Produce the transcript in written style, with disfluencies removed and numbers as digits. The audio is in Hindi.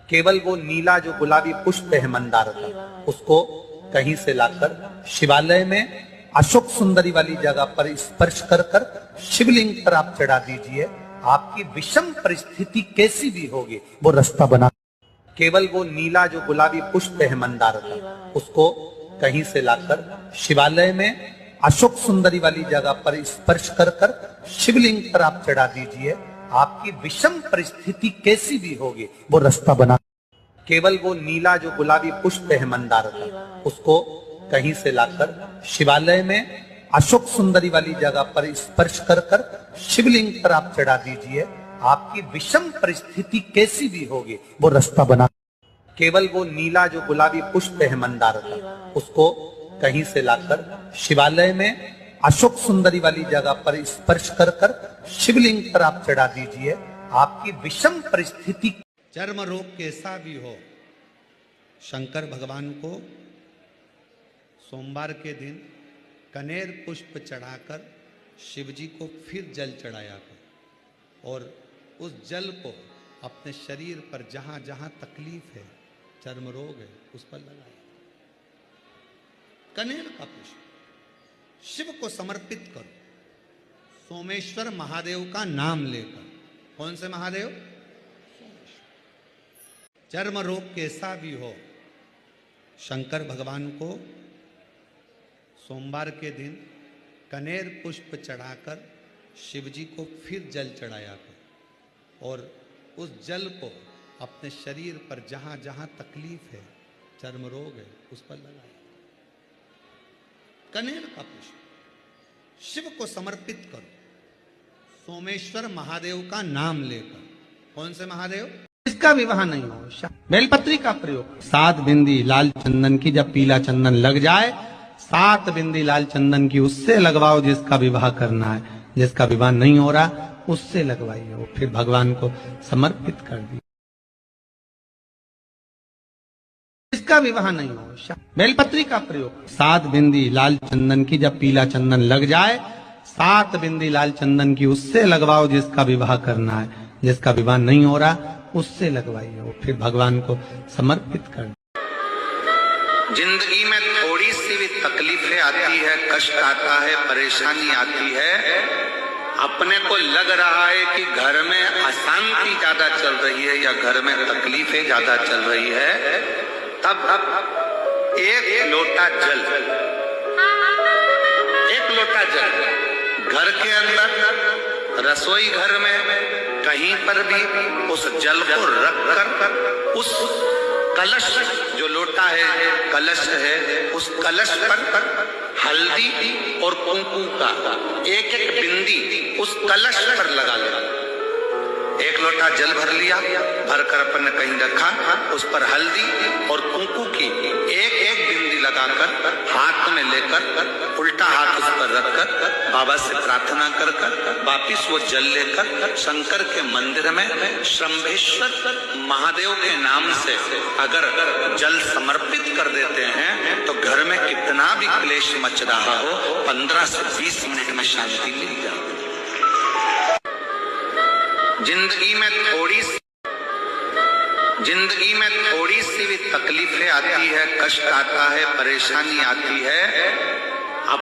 केवल वो नीला जो गुलाबी पुष्प है मंदार का, उसको कहीं से लाकर शिवालय में अशोक सुंदरी वाली जगह पर स्पर्श कर कर शिवलिंग पर आप चढ़ा दीजिए। आपकी विषम परिस्थिति कैसी भी होगी वो रास्ता बना। केवल वो नीला जो गुलाबी पुष्प है मंदार का, उसको कहीं से लाकर शिवालय में अशोक सुंदरी वाली जगह पर स्पर्श कर कर शिवलिंग पर आप चढ़ा दीजिए। आपकी विषम परिस्थिति कैसी भी होगी वो रास्ता बना। केवल वो नीला जो गुलाबी पुष्प है मंदार का, उसको कहीं से लाकर शिवालय में अशोक सुंदरी वाली जगह पर स्पर्श कर कर शिवलिंग पर आप चढ़ा दीजिए। आपकी विषम परिस्थिति कैसी भी होगी वो रास्ता बना। केवल वो नीला जो गुलाबी पुष्प है मंदार का, उसको कहीं से लाकर शिवालय में अशोक सुंदरी वाली जगह पर स्पर्श कर कर शिवलिंग पर आप चढ़ा दीजिए। आपकी विषम परिस्थिति। चर्म रोग कैसा भी हो, शंकर भगवान को सोमवार के दिन कनेर पुष्प चढ़ाकर शिव जी को फिर जल चढ़ाया कर और उस जल को अपने शरीर पर जहां जहां तकलीफ है, चर्म रोग है, उस पर लगाए। कनेर का पुष्प शिव को समर्पित करो, सोमेश्वर महादेव का नाम लेकर। कौन से महादेव? चर्म रोग कैसा भी हो, शंकर भगवान को सोमवार के दिन कनेर पुष्प चढ़ाकर शिव जी को फिर जल चढ़ाया कर और उस जल को अपने शरीर पर जहां जहां तकलीफ है, चर्म रोग है, उस पर लगाए। कनेर का पुष्प शिव को समर्पित करो, सोमेश्वर महादेव का नाम लेकर। कौन से महादेव? इसका विवाह नहीं हो, बेलपत्री का प्रयोग। 7 बिंदी लाल चंदन की, जब पीला चंदन लग जाए 7 बिंदी लाल चंदन की उससे लगवाओ जिसका विवाह करना है। जिसका विवाह नहीं हो रहा उससे लगवाइए, वो फिर भगवान को समर्पित कर दी। इसका विवाह नहीं हो, बेलपत्री का प्रयोग। 7 बिंदी लाल चंदन की, जब पीला चंदन लग जाए 7 बिंदी लाल चंदन की उससे लगवाओ जिसका विवाह करना है। जिसका विवाह नहीं हो रहा उससे लगवाइए, वो फिर भगवान को समर्पित कर दी। जिंदगी में थोड़ी सी भी तकलीफें आती है, कष्ट आता है, परेशानी आती है, अपने को लग रहा है कि घर में अशांति ज्यादा चल रही है या घर में तकलीफें ज्यादा चल रही है, तब एक लोटा जल घर के अंदर, रसोई घर में, कहीं पर भी उस जल को रख कर उस कलश, जो लोटा है कलश है, उस कलश पर हल्दी और कुंकू का एक एक बिंदी उस कलश पर लगा लिया। एक लोटा जल भर लिया, भरकर अपन ने कहीं रखा, उस पर हल्दी और कुंकू की एक एक बिंदी लगाकर हाथ में लेकर उल्टा हाथ उस पर रखकर बाबा से प्रार्थना कर कर वापिस वो जल लेकर शंकर के मंदिर में शंभेश्वर महादेव के नाम से अगर जल समर्पित कर देते हैं तो घर में कितना भी क्लेश मच रहा हो 15 से 20 मिनट में शांति मिल जाती। जिंदगी में थोड़ी सी भी तकलीफें आती है, कष्ट आता है, परेशानी आती है,